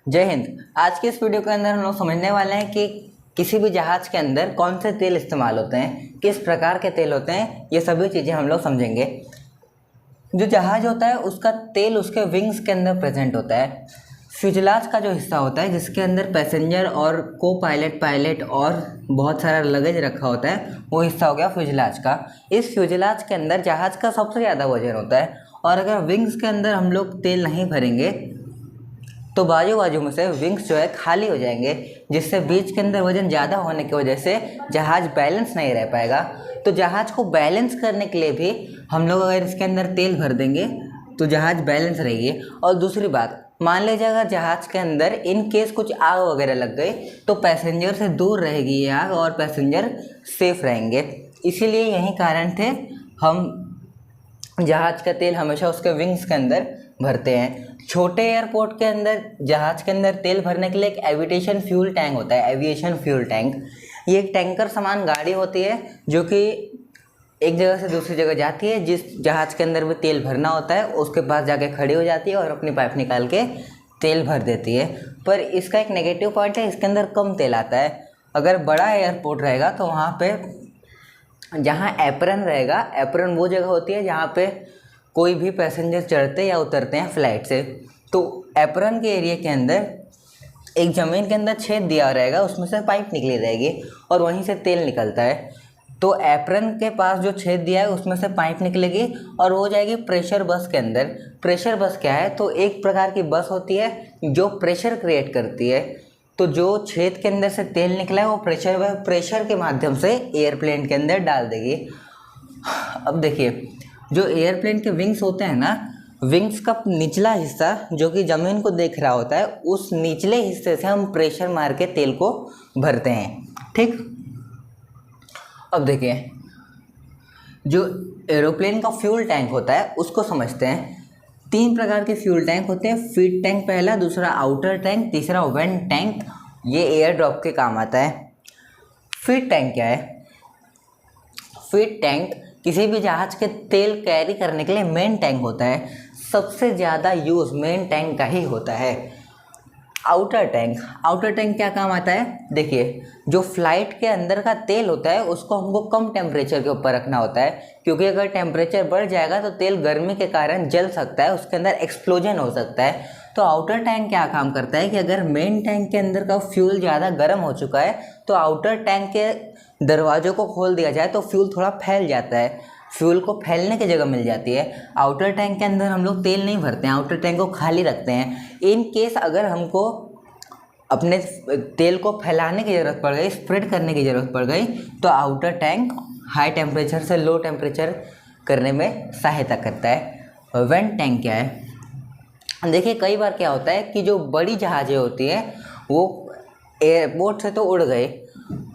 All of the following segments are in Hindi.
जय हिंद। आज के इस वीडियो के अंदर हम लोग समझने वाले हैं कि किसी भी जहाज़ के अंदर कौन से तेल इस्तेमाल होते हैं, किस प्रकार के तेल होते हैं, ये सभी चीज़ें हम लोग समझेंगे। जो जहाज़ होता है उसका तेल उसके विंग्स के अंदर प्रेजेंट होता है। फ्यूजलाज का जो हिस्सा होता है जिसके अंदर पैसेंजर और को पायलट और बहुत सारा लगेज रखा होता है, वो हिस्सा हो गया फ्यूजलाज का। इस फ्यूजलाज के अंदर जहाज़ का सबसे ज़्यादा वजन होता है, और अगर विंग्स के अंदर हम लोग तेल नहीं भरेंगे तो बाजू में से विंग्स जो है खाली हो जाएंगे, जिससे बीच के अंदर वजन ज़्यादा होने की वजह से जहाज़ बैलेंस नहीं रह पाएगा। तो जहाज़ को बैलेंस करने के लिए भी हम लोग अगर इसके अंदर तेल भर देंगे तो जहाज़ बैलेंस रहेगी। और दूसरी बात, मान लीजिए अगर जहाज़ के अंदर इन केस कुछ आग वगैरह लग गई तो पैसेंजर से दूर रहेगी ये आग और पैसेंजर सेफ रहेंगे। इसीलिए यही कारण थे हम जहाज़ का तेल हमेशा उसके विंग्स के अंदर भरते हैं। छोटे एयरपोर्ट के अंदर जहाज़ के अंदर तेल भरने के लिए एक एविएशन फ्यूल टैंक होता है, एविएशन फ्यूल टैंक। ये एक टैंकर समान गाड़ी होती है जो कि एक जगह से दूसरी जगह जाती है। जिस जहाज़ के अंदर भी तेल भरना होता है उसके पास जाके खड़ी हो जाती है और अपनी पाइप निकाल के तेल भर देती है। पर इसका एक नेगेटिव पॉइंट है, इसके अंदर कम तेल आता है। अगर बड़ा एयरपोर्ट रहेगा तो वहाँ पे जहाँ एप्रन रहेगा, एप्रन वो जगह होती है जहाँ पे कोई भी पैसेंजर चढ़ते या उतरते हैं फ्लाइट से, तो एप्रन के एरिया के अंदर एक ज़मीन के अंदर छेद दिया रहेगा, उसमें से पाइप निकली रहेगी और वहीं से तेल निकलता है। तो एप्रन के पास जो छेद दिया है उसमें से पाइप निकलेगी और वो जाएगी प्रेशर बस के अंदर। प्रेशर बस क्या है? तो एक प्रकार की बस होती है जो प्रेशर क्रिएट करती है। तो जो छेद के अंदर से तेल निकला है वो प्रेशर के माध्यम से एयरप्लेन के अंदर डाल देगी। अब देखिए, जो एयरप्लेन के विंग्स होते हैं ना, विंग्स का निचला हिस्सा जो कि ज़मीन को देख रहा होता है, उस निचले हिस्से से हम प्रेशर मार के तेल को भरते हैं। ठीक, अब देखिए, जो एरोप्लेन का फ्यूल टैंक होता है उसको समझते हैं। 3 प्रकार के फ्यूल टैंक होते हैं, फीड टैंक पहला, दूसरा आउटर टैंक, तीसरा वेंट टैंक। ये एयर ड्रॉप के काम आता है। फीड टैंक क्या है? फीड टैंक किसी भी जहाज़ के तेल कैरी करने के लिए मेन टैंक होता है। सबसे ज़्यादा यूज़ मेन टैंक का ही होता है। आउटर टैंक क्या काम आता है? देखिए, जो फ्लाइट के अंदर का तेल होता है उसको हमको कम टेम्परेचर के ऊपर रखना होता है, क्योंकि अगर टेम्परेचर बढ़ जाएगा तो तेल गर्मी के कारण जल सकता है, उसके अंदर एक्सप्लोजन हो सकता है। तो आउटर टैंक क्या काम करता है कि अगर मेन टैंक के अंदर का फ्यूल ज़्यादा गर्म हो चुका है तो आउटर टैंक के दरवाज़ों को खोल दिया जाए तो फ्यूल थोड़ा फैल जाता है, फ्यूल को फैलने की जगह मिल जाती है। आउटर टैंक के अंदर हम लोग तेल नहीं भरते हैं, आउटर टैंक को खाली रखते हैं। इन केस अगर हमको अपने तेल को फैलाने की ज़रूरत पड़ गई, स्प्रेड करने की ज़रूरत पड़ गई, तो आउटर टैंक हाई टेम्परेचर से लो टेम्परेचर करने में सहायता करता है। वेंट टैंक क्या है? देखिए, कई बार क्या होता है कि जो बड़ी जहाज़ें होती हैं वो एयरपोर्ट से तो उड़ गए,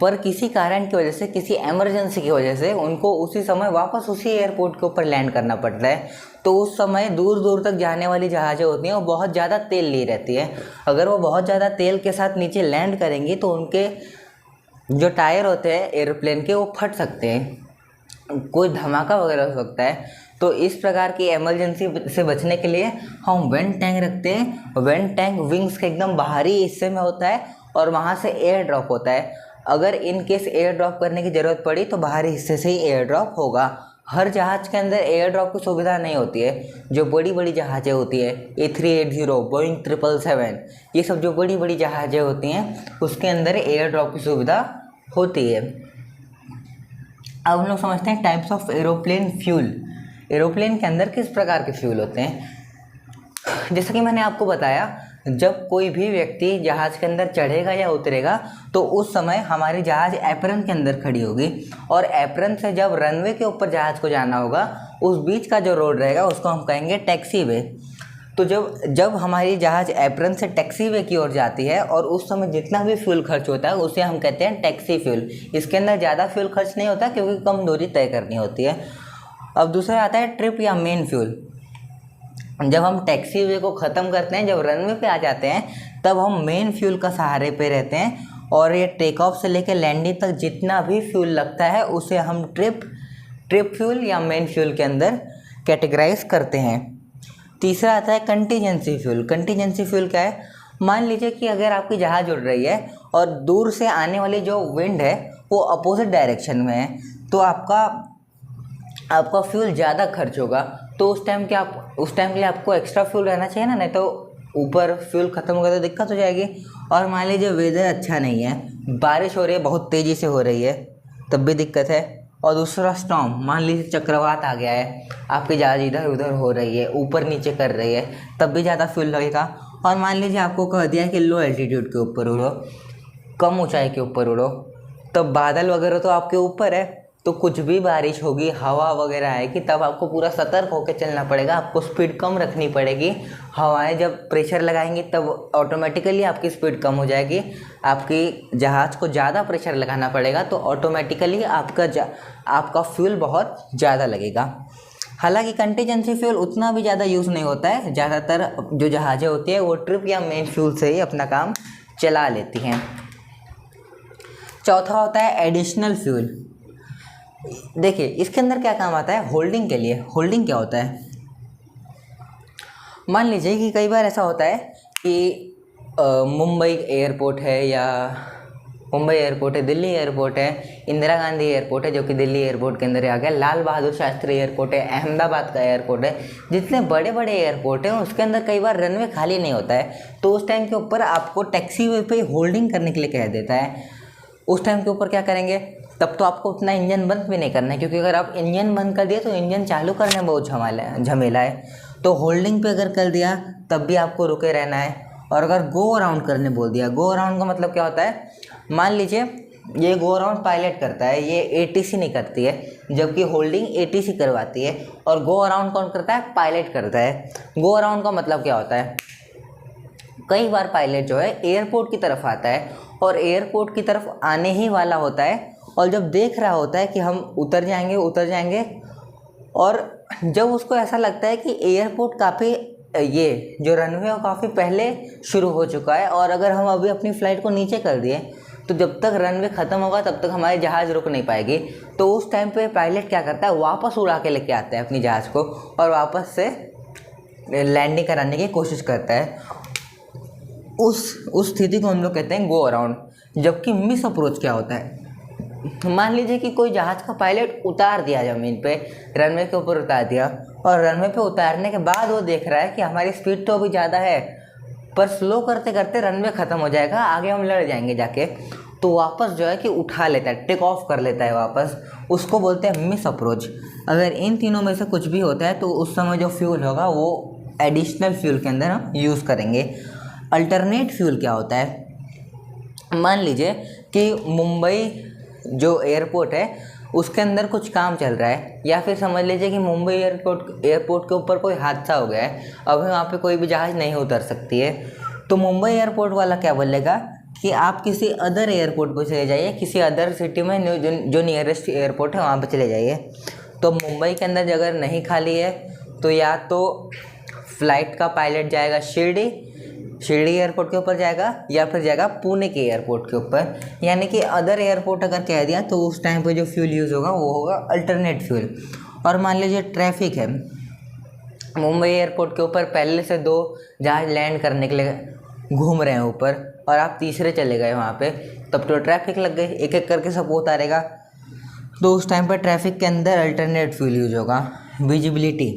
पर किसी कारण की वजह से, किसी एमरजेंसी की वजह से उनको उसी समय वापस उसी एयरपोर्ट के ऊपर लैंड करना पड़ता है। तो उस समय दूर दूर तक जाने वाली जहाज़ें होती हैं वो बहुत ज़्यादा तेल ली रहती है। अगर वो बहुत ज़्यादा तेल के साथ नीचे लैंड करेंगी तो उनके जो टायर होते हैं एरोप्लेन के वो फट सकते हैं, कोई धमाका वगैरह हो सकता है। तो इस प्रकार की इमरजेंसी से बचने के लिए हम वेंट टैंक रखते हैं। वेंट टैंक विंग्स के एकदम बाहरी हिस्से में होता है और वहाँ से एयर ड्रॉप होता है। अगर इन केस एयर ड्रॉप करने की ज़रूरत पड़ी तो बाहरी हिस्से से ही एयर ड्रॉप होगा। हर जहाज़ के अंदर एयर ड्रॉप की सुविधा नहीं होती है। जो बड़ी बड़ी जहाज़ें होती है, A380, बोइंग 777, ये सब जो बड़ी बड़ी जहाज़ें होती हैं उसके अंदर एयर ड्रॉप की सुविधा होती है। अब हम लोग समझते हैं types of aeroplane fuel. Aeroplane के अंदर किस प्रकार के फ्यूल होते हैं? जैसा कि मैंने आपको बताया, जब कोई भी व्यक्ति जहाज़ के अंदर चढ़ेगा या उतरेगा तो उस समय हमारी जहाज़ एप्रन के अंदर खड़ी होगी, और एप्रन से जब रनवे के ऊपर जहाज़ को जाना होगा उस बीच का जो रोड रहेगा उसको हम कहेंगे टैक्सी वे। तो जब हमारी जहाज़ एप्रन से टैक्सी वे की ओर जाती है और उस समय जितना भी फ्यूल खर्च होता है उसे हम कहते हैं टैक्सी फ्यूल। इसके अंदर ज़्यादा फ्यूल खर्च नहीं होता क्योंकि कम दूरी तय करनी होती है। अब दूसरा आता है ट्रिप या मेन फ्यूल। जब हम टैक्सी वे को ख़त्म करते हैं, जब रनवे पे आ जाते हैं, तब हम मेन फ्यूल का सहारे पे रहते हैं और ये टेक ऑफ से लेकर लैंडिंग तक जितना भी फ्यूल लगता है उसे हम ट्रिप फ्यूल या मेन फ्यूल के अंदर कैटेगराइज करते हैं। तीसरा आता है कंटीजेंसी फ्यूल। कंटीजेंसी फ्यूल क्या है? मान लीजिए कि अगर आपकी जहाज़ उड़ रही है और दूर से आने वाली जो विंड है वो अपोजिट डायरेक्शन में है, तो आपका फ्यूल ज़्यादा खर्च होगा। तो उस टाइम के लिए आपको एक्स्ट्रा फ्यूल रहना चाहिए ना, नहीं तो ऊपर फ्यूल ख़त्म हो गया तो दिक्कत हो जाएगी। और मान लीजिए वेदर अच्छा नहीं है, बारिश हो रही है, बहुत तेज़ी से हो रही है, तब भी दिक्कत है। और दूसरा स्टॉर्म, मान लीजिए चक्रवात आ गया है, आपकी जहाज़ इधर उधर हो रही है, ऊपर नीचे कर रही है, तब भी ज़्यादा फ्यूल लगेगा। और मान लीजिए आपको कह दिया कि लो एल्टीट्यूड के ऊपर उड़ो, कम ऊंचाई के ऊपर उड़ो, तब बादल वगैरह तो आपके ऊपर है, तो कुछ भी बारिश होगी, हवा वगैरह आएगी, तब आपको पूरा सतर्क होकर चलना पड़ेगा। आपको स्पीड कम रखनी पड़ेगी। हवाएं जब प्रेशर लगाएंगी तब ऑटोमेटिकली आपकी स्पीड कम हो जाएगी। आपकी जहाज़ को ज़्यादा प्रेशर लगाना पड़ेगा, तो ऑटोमेटिकली आपका फ्यूल बहुत ज़्यादा लगेगा। हालांकि कंटीजेंसी फ्यूल उतना भी ज़्यादा यूज़ नहीं होता है। ज़्यादातर जो जहाज़ें होती हैं वो ट्रिप या मेन फ्यूल से ही अपना काम चला लेती हैं। चौथा होता है एडिशनल फ्यूल। देखिए इसके अंदर क्या काम आता है, होल्डिंग के लिए। होल्डिंग क्या होता है, मान लीजिए कि कई बार ऐसा होता है कि मुंबई एयरपोर्ट है, या मुंबई एयरपोर्ट है, दिल्ली एयरपोर्ट है, इंदिरा गांधी एयरपोर्ट है जो कि दिल्ली एयरपोर्ट के अंदर आ गया, लाल बहादुर शास्त्री एयरपोर्ट है, अहमदाबाद का एयरपोर्ट है। जितने बड़े बड़े एयरपोर्ट हैं उसके अंदर कई बार रनवे खाली नहीं होता है, तो उस टाइम के ऊपर आपको टैक्सीवे पे होल्डिंग करने के लिए कह देता है। उस टाइम के ऊपर क्या करेंगे, तब तो आपको उतना इंजन बंद भी नहीं करना है, क्योंकि अगर आप इंजन बंद कर दिए तो इंजन चालू करने में बहुत झमेला है। तो होल्डिंग पे अगर कर दिया तब भी आपको रुके रहना है। और अगर गो अराउंड करने बोल दिया, गो अराउंड का मतलब क्या होता है, मान लीजिए ये गो अराउंड पायलट करता है, ये एटीसी नहीं करती है, जबकि होल्डिंग एटीसी करवाती है। और गो अराउंड कौन करता है, पायलट करता है। गो अराउंड का मतलब क्या होता है, कई बार पायलट जो है एयरपोर्ट की तरफ आता है और एयरपोर्ट की तरफ आने ही वाला होता है, और जब देख रहा होता है कि हम उतर जाएंगे, और जब उसको ऐसा लगता है कि एयरपोर्ट काफ़ी, ये जो रनवे है काफ़ी पहले शुरू हो चुका है, और अगर हम अभी अपनी फ़्लाइट को नीचे कर दिए तो जब तक रनवे ख़त्म होगा तब तक हमारी जहाज़ रुक नहीं पाएगी। तो उस टाइम पे पायलट क्या करता है, वापस उड़ा के लेके आता है अपनी जहाज़ को और वापस से लैंडिंग कराने की कोशिश करता है। उस स्थिति को हम लोग कहते हैं गो अराउंड। जबकि मिस अप्रोच क्या होता है, मान लीजिए कि कोई जहाज़ का पायलट उतार दिया ज़मीन पे, रनवे के ऊपर उतार दिया, और रनवे पे उतारने के बाद वो देख रहा है कि हमारी स्पीड तो अभी ज़्यादा है, पर स्लो करते करते रनवे ख़त्म हो जाएगा, आगे हम लड़ जाएंगे जाके, तो वापस जो है कि उठा लेता है, टेक ऑफ कर लेता है वापस। उसको बोलते हैं मिस अप्रोच। अगर इन तीनों में से कुछ भी होता है तो उस समय जो फ्यूल होगा वो एडिशनल फ्यूल के अंदर हम यूज़ करेंगे। अल्टरनेट फ्यूल क्या होता है, मान लीजिए कि मुंबई जो एयरपोर्ट है उसके अंदर कुछ काम चल रहा है, या फिर समझ लीजिए कि मुंबई एयरपोर्ट के ऊपर कोई हादसा हो गया है, अभी वहाँ पे कोई भी जहाज़ नहीं उतर सकती है। तो मुंबई एयरपोर्ट वाला क्या बोलेगा कि आप किसी अदर एयरपोर्ट पर चले जाइए, किसी अदर सिटी में जो नियरेस्ट एयरपोर्ट है वहाँ पर चले जाइए। तो मुंबई के अंदर अगर नहीं खाली है तो या तो फ्लाइट का पायलट जाएगा शिरडी एयरपोर्ट के ऊपर जाएगा, या फिर जाएगा पुणे के एयरपोर्ट के ऊपर। यानी कि अदर एयरपोर्ट अगर कह दिया तो उस टाइम पे जो फ्यूल यूज़ होगा वो होगा अल्टरनेट फ्यूल। और मान लीजिए ट्रैफिक है, मुंबई एयरपोर्ट के ऊपर पहले से 2 जहाज लैंड करने के लिए घूम रहे हैं ऊपर, और आप तीसरे चले गए वहाँ पे, तब तो ट्रैफिक लग गई, एक एक करके सब उतारेगा। तो उस टाइम पर ट्रैफिक के अंदर अल्टरनेट फ्यूल यूज़ होगा। विजिबिलिटी,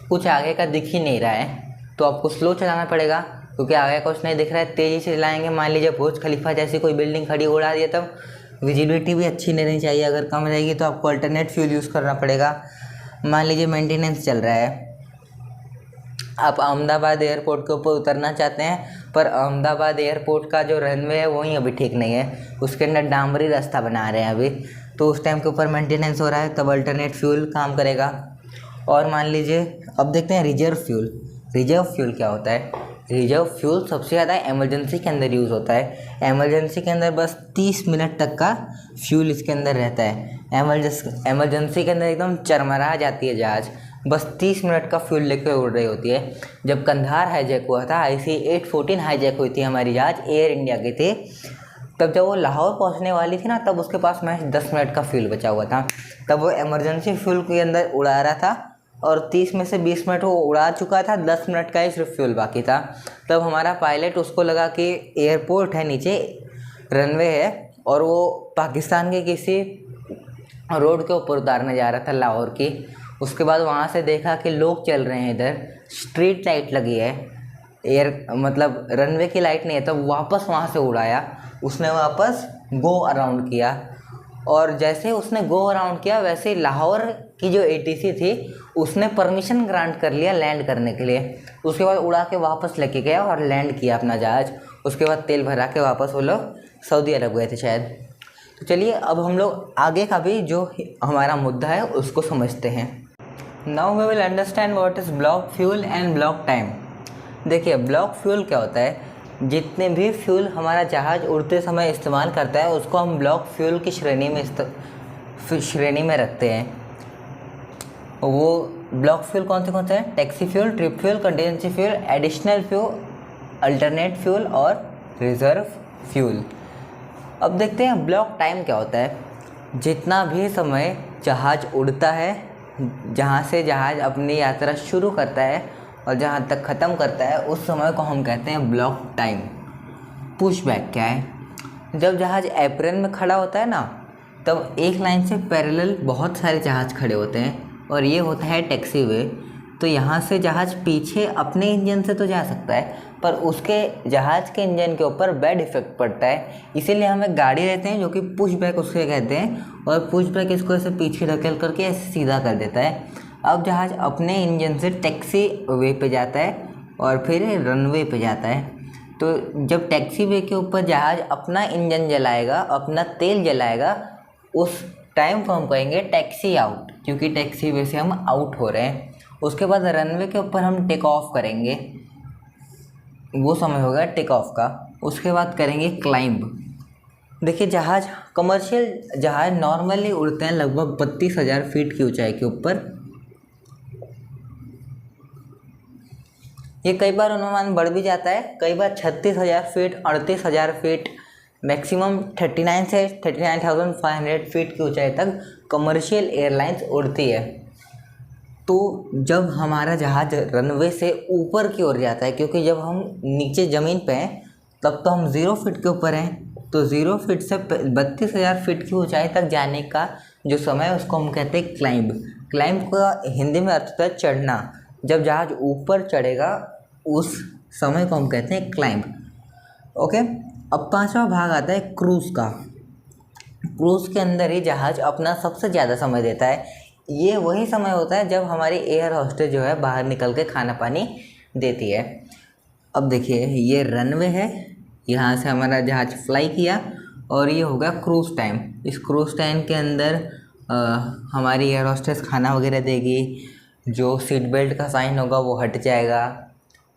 कुछ आगे का दिख ही नहीं रहा है तो आपको स्लो चलाना पड़ेगा, क्योंकि आगे कुछ नहीं दिख रहा है, तेज़ी से चलाएंगे। मान लीजिए बुर्ज खलीफा जैसी कोई बिल्डिंग खड़ी उड़ा दिया, तब विजिबिलिटी भी अच्छी नहीं रहनी चाहिए, अगर कम रहेगी तो आपको अल्टरनेट फ्यूल यूज़ करना पड़ेगा। मान लीजिए मेंटेनेंस चल रहा है, आप अहमदाबाद एयरपोर्ट के ऊपर उतरना चाहते हैं, पर अहमदाबाद एयरपोर्ट का जो रनवे है वही अभी ठीक नहीं है, उसके अंदर डामरी रास्ता बना रहे हैं अभी, तो उस टाइम के ऊपर मेंटेनेंस हो रहा है, तब अल्टरनेट फ्यूल काम करेगा। और मान लीजिए अब देखते हैं रिजर्व फ्यूल। रिजर्व फ्यूल क्या होता है, रिजर्व फ्यूल सबसे ज़्यादा इमरजेंसी के अंदर यूज़ होता है। इमरजेंसी के अंदर बस 30 मिनट तक का फ्यूल इसके अंदर रहता है। इमरजेंसी के अंदर एकदम चरमरा जाती है जहाज़, बस 30 मिनट का फ्यूल लेकर उड़ रही होती है। जब कंधार हाईजैक हुआ था, IC 814 हाईजैक हुई थी हमारी जहाज़, एयर इंडिया की थी, तब जब वो लाहौर पहुंचने वाली थी ना, तब उसके पास महज 10 मिनट का फ्यूल बचा हुआ था। तब वो इमरजेंसी फ्यूल के अंदर उड़ा रहा था और 30 में से 20 मिनट वो उड़ा चुका था, 10 मिनट का ही सिर्फ फ्यूल बाकी था। तब हमारा पायलट, उसको लगा कि एयरपोर्ट है, नीचे रनवे है और वो पाकिस्तान के किसी रोड के ऊपर उतारने जा रहा था, लाहौर की। उसके बाद वहाँ से देखा कि लोग चल रहे हैं, इधर स्ट्रीट लाइट लगी है, मतलब रनवे की लाइट नहीं है, तब वापस वहाँ से उड़ाया उसने, वापस गो अराउंड किया। और जैसे उसने गो अराउंड किया वैसे ही लाहौर की जो ATC थी उसने परमिशन ग्रांट कर लिया लैंड करने के लिए। उसके बाद उड़ा के वापस लेके गया और लैंड किया अपना जहाज़। उसके बाद तेल भरा के वापस वो लोग सऊदी अरब गए थे शायद। तो चलिए अब हम लोग आगे का भी जो हमारा मुद्दा है उसको समझते हैं। Now we will understand what is block fuel and block time. देखिए, ब्लॉक फ्यूल क्या होता है, जितने भी फ्यूल हमारा जहाज़ उड़ते समय इस्तेमाल करता है उसको हम ब्लॉक फ्यूल की श्रेणी में रखते हैं। वो ब्लॉक फ्यूल कौन से हैं? Taxi fuel, trip fuel, contingency fuel, additional fuel, alternate fuel और रिज़र्व फ्यूल। अब देखते हैं ब्लॉक टाइम क्या होता है। जितना भी समय जहाज़ उड़ता है, जहाँ से जहाज़ अपनी यात्रा शुरू करता है और जहाँ तक ख़त्म करता है, उस समय को हम कहते हैं ब्लॉक टाइम। पुशबैक क्या है? जब जहाज़ एप्रन में खड़ा होता है ना, तब एक लाइन से पैरेलल बहुत सारे जहाज़ खड़े होते हैं और ये होता है टैक्सी वे। तो यहाँ से जहाज़ पीछे अपने इंजन से तो जा सकता है, पर उसके जहाज़ के इंजन के ऊपर बैड इफेक्ट पड़ता है। इसीलिए हम एक गाड़ी रहते हैं जो कि पुशबैक उसके कहते हैं, और पुशबैक इसको ऐसे पीछे ढकेल करके ऐसे सीधा कर देता है। अब जहाज़ अपने इंजन से टैक्सी वे पे जाता है और फिर रनवे पे जाता है। तो जब टैक्सी वे के ऊपर जहाज़ अपना इंजन जलाएगा, अपना तेल जलाएगा, उस टाइम को हम कहेंगे टैक्सी आउट, क्योंकि टैक्सी वे से हम आउट हो रहे हैं। उसके बाद रनवे के ऊपर हम टेक ऑफ करेंगे, वो समय होगा टेक ऑफ का। उसके बाद करेंगे क्लाइंब। देखिए, जहाज़, कमर्शियल जहाज़ नॉर्मली उड़ते हैं लगभग 32,000 फीट की ऊंचाई के ऊपर। ये कई बार अनुमान बढ़ भी जाता है, कई बार 36,000 फीट, 38,000 फीट, मैक्सिमम 39 से 39,500 फीट की ऊंचाई तक कमर्शियल एयरलाइंस उड़ती है। तो जब हमारा जहाज़ रनवे से ऊपर की ओर जाता है, क्योंकि जब हम नीचे ज़मीन पे हैं तब तो हम 0 फीट के ऊपर हैं, तो 0 फीट से 32,000 फीट की ऊंचाई तक जाने का जो समय है उसको हम कहते हैं क्लाइंब। क्लाइंब का हिंदी में अर्थ होता है चढ़ना। जब जहाज़ ऊपर चढ़ेगा उस समय को हम कहते हैं क्लाइंब। ओके, अब 5वां भाग आता है क्रूज़ का। क्रूज़ के अंदर ही जहाज़ अपना सबसे ज़्यादा समय देता है। ये वही समय होता है जब हमारी एयर होस्टेस जो है बाहर निकल के खाना पानी देती है। अब देखिए, ये रनवे है, यहाँ से हमारा जहाज़ फ्लाई किया, और ये होगा क्रूज़ टाइम। इस क्रूज़ टाइम के अंदर हमारी एयर होस्टेस खाना वगैरह देगी, जो सीट बेल्ट का साइन होगा वो हट जाएगा,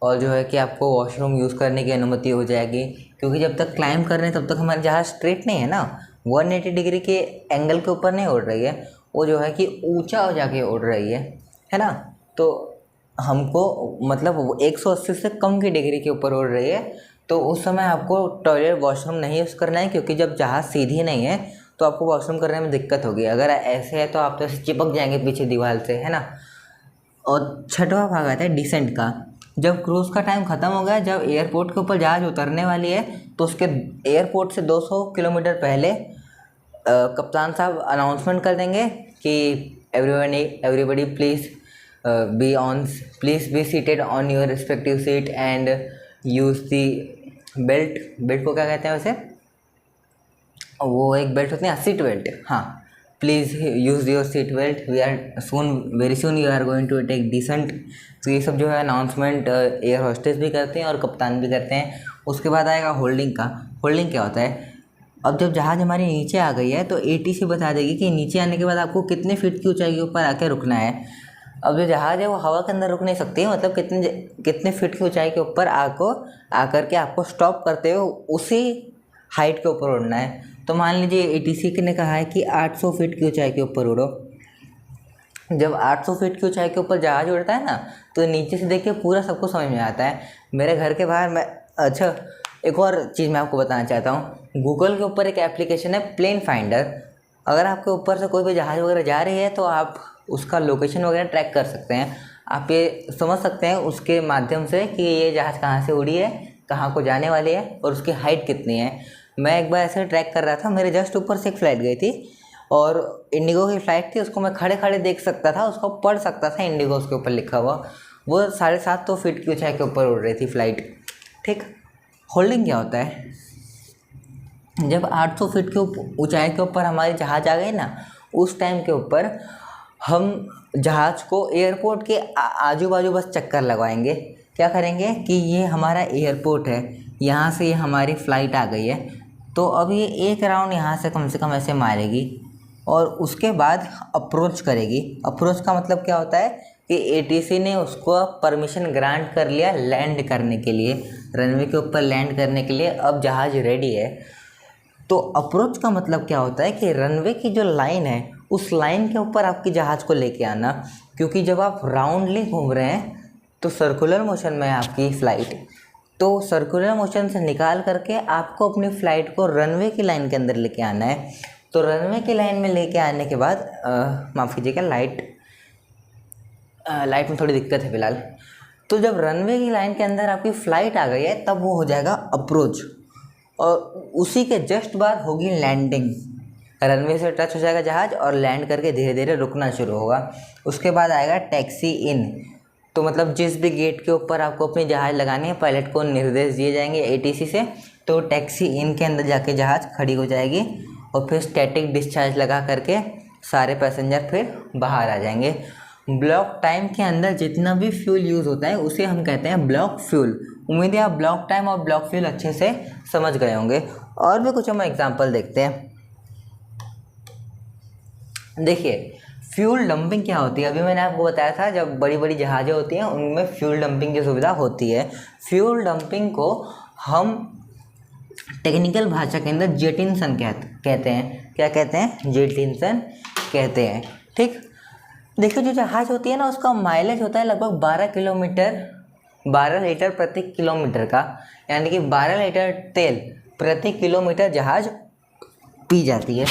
और जो है कि आपको वॉशरूम यूज़ करने की अनुमति हो जाएगी। क्योंकि जब तक क्लाइंब कर रहे हैं तब तक हमारा जहाज़ स्ट्रेट नहीं है ना, 180 डिग्री के एंगल के ऊपर नहीं उड़ रही है, वो जो है कि ऊंचा हो जाके उड़ रही है ना। तो हमको मतलब 180 से कम की डिग्री के ऊपर उड़ रही है, तो उस समय आपको टॉयलेट वॉशरूम नहीं यूज़ करना है, क्योंकि जब जहाज़ सीधी नहीं है तो आपको वॉशरूम करने में दिक्कत होगी। अगर ऐसे है तो आप तो चिपक जाएंगे पीछे दीवार से, है ना। और 6वां भाग आता है डिसेंट का। जब क्रूज़ का टाइम ख़त्म हो गया, जब एयरपोर्ट के ऊपर जहाज़ उतरने वाली है, तो उसके एयरपोर्ट से 200 किलोमीटर पहले कप्तान साहब अनाउंसमेंट कर देंगे कि everybody please be seated on your respective seat and use the belt को क्या कहते हैं वैसे, वो एक बेल्ट होती है सीट बेल्ट, हाँ, please use your seat belt, we are very soon you are going to take descent. तो ये सब जो है अनाउंसमेंट एयर होस्टेस भी करते हैं और कप्तान भी करते हैं। उसके बाद आएगा होल्डिंग का। होल्डिंग क्या होता है? अब जब जहाज़ हमारी नीचे आ गई है तो ATC बता देगी कि नीचे आने के बाद आपको कितने फीट की ऊंचाई के ऊपर आके रुकना है। अब जो जहाज़ है वो हवा के अंदर रुक नहीं सकती है, मतलब कितने फीट की ऊंचाई के ऊपर आकर के आपको स्टॉप करते हुए उसी हाइट के ऊपर उड़ना है। तो मान लीजिए ATC ने कहा है कि 800 फीट की ऊंचाई के ऊपर उड़ो। जब 800 फीट की ऊंचाई के ऊपर जहाज़ उड़ता है ना, तो नीचे से देखिए पूरा सबको समझ में आता है। मेरे घर के बाहर अच्छा, एक और चीज़ मैं आपको बताना चाहता हूँ। गूगल के ऊपर एक एप्लीकेशन है प्लेन फाइंडर। अगर आपके ऊपर से कोई भी जहाज़ वगैरह जा रही है तो आप उसका लोकेशन वगैरह ट्रैक कर सकते हैं। आप ये समझ सकते हैं उसके माध्यम से कि ये जहाज़ कहाँ से उड़ी है, कहाँ को जाने वाली है और उसकी हाइट कितनी है। मैं एक बार ऐसे ट्रैक कर रहा था, मेरे जस्ट ऊपर से एक फ़्लाइट गई थी और इंडिगो की फ़्लाइट थी, उसको मैं खड़े खड़े देख सकता था, उसको पढ़ सकता था इंडिगो उसके ऊपर लिखा हुआ। वो 750 फीट की ऊंचाई के ऊपर उड़ रही थी फ़्लाइट। ठीक, होल्डिंग क्या होता है? जब 800 फीट के ऊंचाई के ऊपर हमारी जहाज़ आ गई ना, उस टाइम के ऊपर हम जहाज़ को एयरपोर्ट के आजू बाजू बस चक्कर लगवाएंगे। क्या करेंगे कि ये हमारा एयरपोर्ट है, यहाँ से ये हमारी फ़्लाइट आ गई है, तो अब ये एक राउंड यहाँ से कम ऐसे मारेगी और उसके बाद अप्रोच करेगी। अप्रोच का मतलब क्या होता है कि एटीसी ने उसको परमिशन ग्रांट कर लिया लैंड करने के लिए, रनवे के ऊपर लैंड करने के लिए अब जहाज़ रेडी है। तो अप्रोच का मतलब क्या होता है कि रनवे की जो लाइन है उस लाइन के ऊपर आपकी जहाज़ को लेके आना, क्योंकि जब आप राउंडली घूम रहे हैं तो सर्कुलर मोशन में है आपकी फ़्लाइट, तो सर्कुलर मोशन से निकाल करके आपको अपनी फ़्लाइट को रनवे की लाइन के अंदर लेके आना है। तो रनवे की लाइन में लेके आने के बाद माफ़ कीजिएगा, लाइट में थोड़ी दिक्कत है फ़िलहाल। तो जब रनवे की लाइन के अंदर आपकी फ़्लाइट आ गई है तब वो हो जाएगा अप्रोच और उसी के जस्ट बाद होगी लैंडिंग। रनवे से टच हो जाएगा जहाज़ और लैंड करके धीरे धीरे रुकना शुरू होगा। उसके बाद आएगा टैक्सी इन। तो मतलब जिस भी गेट के ऊपर आपको अपनी जहाज़ लगानी है, पायलट को निर्देश दिए जाएंगे एटीसी से, तो टैक्सी इन के अंदर जाके जहाज़ खड़ी हो जाएगी और फिर स्टैटिक डिस्चार्ज लगा करके सारे पैसेंजर फिर बाहर आ जाएंगे। ब्लॉक टाइम के अंदर जितना भी फ्यूल यूज़ होता है उसे हम कहते हैं ब्लॉक फ्यूल। उम्मीद है आप ब्लॉक टाइम और ब्लॉक फ्यूल अच्छे से समझ गए होंगे। और भी कुछ हम एग्जांपल देखते हैं। देखिए, फ्यूल डंपिंग क्या होती है। अभी मैंने आपको बताया था जब बड़ी बड़ी जहाज़ें होती हैं उनमें फ्यूल डंपिंग की सुविधा होती है। फ्यूल डंपिंग को हम टेक्निकल भाषा के अंदर जेटिंसन कहते हैं। क्या कहते हैं? जेटिंसन कहते हैं। ठीक, देखिए जो जहाज़ होती है ना उसका माइलेज होता है लगभग 12 लीटर प्रति किलोमीटर का, यानी कि 12 लीटर तेल प्रति किलोमीटर जहाज़ पी जाती है।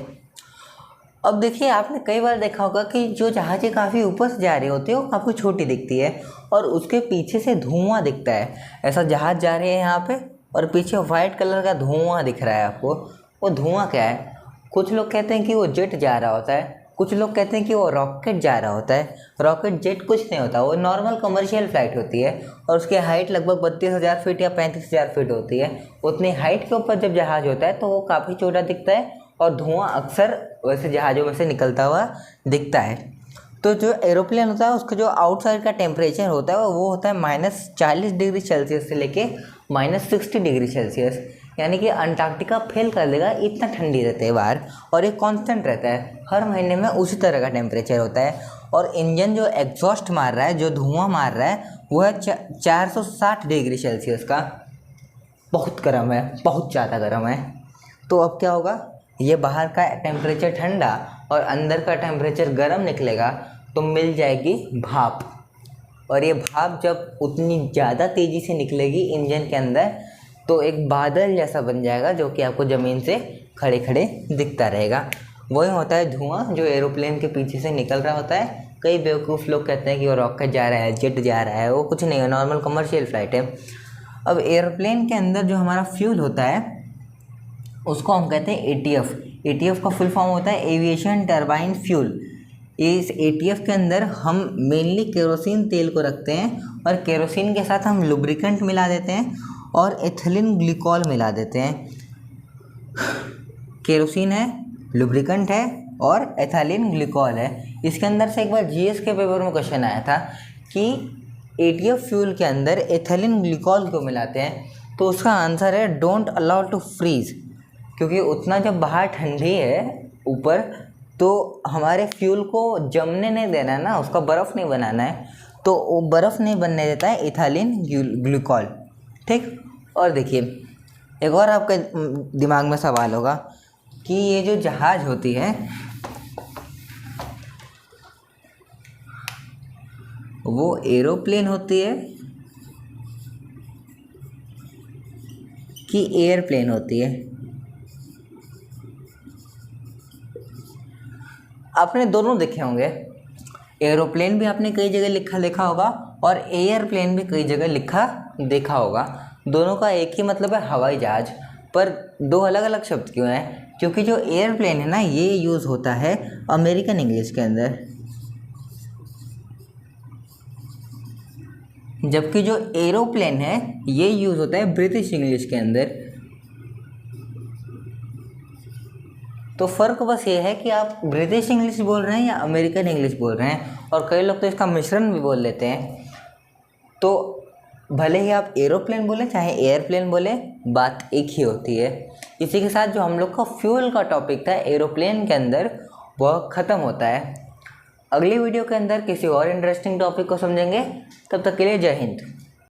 अब देखिए, आपने कई बार देखा होगा कि जो जहाज़ें काफ़ी ऊपर से जा रही होती है वो काफ़ी छोटी दिखती है और उसके पीछे से धुआं दिखता है। ऐसा जहाज़ जा रही है यहाँ पे और पीछे वाइट कलर का धुआं दिख रहा है आपको। वो धुआं क्या है? कुछ लोग कहते हैं कि वो जेट जा रहा होता है, कुछ लोग कहते हैं कि वो रॉकेट जा रहा होता है। रॉकेट जेट कुछ नहीं होता, वो नॉर्मल कमर्शियल फ़्लाइट होती है और उसकी हाइट लगभग 32,000 फीट या 35,000 फीट होती है। उतनी हाइट के ऊपर जब जहाज़ होता है तो वो काफ़ी छोटा दिखता है और धुआं अक्सर वैसे जहाज़ों में से निकलता हुआ दिखता है। तो जो एरोप्लेन होता है उसका जो आउटसाइड का टेम्परेचर होता है वो होता है -40 डिग्री सेल्सियस से लेके -60 डिग्री सेल्सियस, यानी कि अंटार्कटिका फेल कर देगा, इतना ठंडी रहती है बाहर और ये कांस्टेंट रहता है। हर महीने में उसी तरह का टेम्परेचर होता है और इंजन जो एग्जॉस्ट मार रहा है, जो धुआं मार रहा है, वो है 460 डिग्री सेल्सियस का। बहुत गर्म है, बहुत ज़्यादा गर्म है। तो अब क्या होगा, ये बाहर का टेम्परेचर ठंडा और अंदर का टेम्परेचर गर्म निकलेगा तो मिल जाएगी भाप। और ये भाप जब उतनी ज़्यादा तेज़ी से निकलेगी इंजन के अंदर तो एक बादल जैसा बन जाएगा जो कि आपको ज़मीन से खड़े खड़े दिखता रहेगा। वही होता है धुआं जो एरोप्लेन के पीछे से निकल रहा होता है। कई बेवकूफ़ लोग कहते हैं कि वो रॉकेट जा रहा है, जेट जा रहा है, वो कुछ नहीं है, नॉर्मल कमर्शियल फ़्लाइट है। अब एरोप्लेन के अंदर जो हमारा फ्यूल होता है उसको हम कहते हैं एटीएफ। एटीएफ का फुल फॉर्म होता है एविएशन टरबाइन फ्यूल। इस एटीएफ के अंदर हम मेनली केरोसिन तेल को रखते हैं और केरोसिन के साथ हम लुब्रिकेंट मिला देते हैं और एथिलीन ग्लिकॉल मिला देते हैं। केरोसिन है, लुब्रिकेंट है और एथिलीन ग्लिकॉल है। इसके अंदर से एक बार जीएस के पेपर में क्वेश्चन आया था कि एटीएफ फ्यूल के अंदर एथिलीन ग्लिकॉल क्यों मिलाते हैं, तो उसका आंसर है डोंट अलाउ टू फ्रीज, क्योंकि उतना जब बाहर ठंडी है ऊपर तो हमारे फ्यूल को जमने नहीं देना है ना, उसका बर्फ़ नहीं बनाना है, तो वो बर्फ़ नहीं बनने देता है एथिलीन ग्लिकॉल। ठीक, और देखिए एक और आपके दिमाग में सवाल होगा कि ये जो जहाज़ होती है वो एरोप्लेन होती है कि एयरप्लेन होती है? आपने दोनों देखे होंगे। एरोप्लेन भी आपने कई जगह लिखा देखा होगा और एयरप्लेन भी कई जगह लिखा देखा होगा। दोनों का एक ही मतलब है, हवाई जहाज, पर दो अलग अलग शब्द क्यों हैं? क्योंकि जो एयरप्लेन है ना, ये यूज़ होता है अमेरिकन इंग्लिश के अंदर, जबकि जो एरोप्लेन है ये यूज़ होता है ब्रिटिश इंग्लिश के अंदर। तो फ़र्क बस ये है कि आप ब्रिटिश इंग्लिश बोल रहे हैं या अमेरिकन इंग्लिश बोल रहे हैं, और कई लोग तो इसका मिश्रण भी बोल लेते हैं। तो भले ही आप एरोप्लेन बोले चाहे एयरप्लेन बोले, बात एक ही होती है। इसी के साथ जो हम लोग का फ्यूल का टॉपिक था एरोप्लेन के अंदर, वह ख़त्म होता है। अगली वीडियो के अंदर किसी और इंटरेस्टिंग टॉपिक को समझेंगे। तब तक के लिए जय हिंद।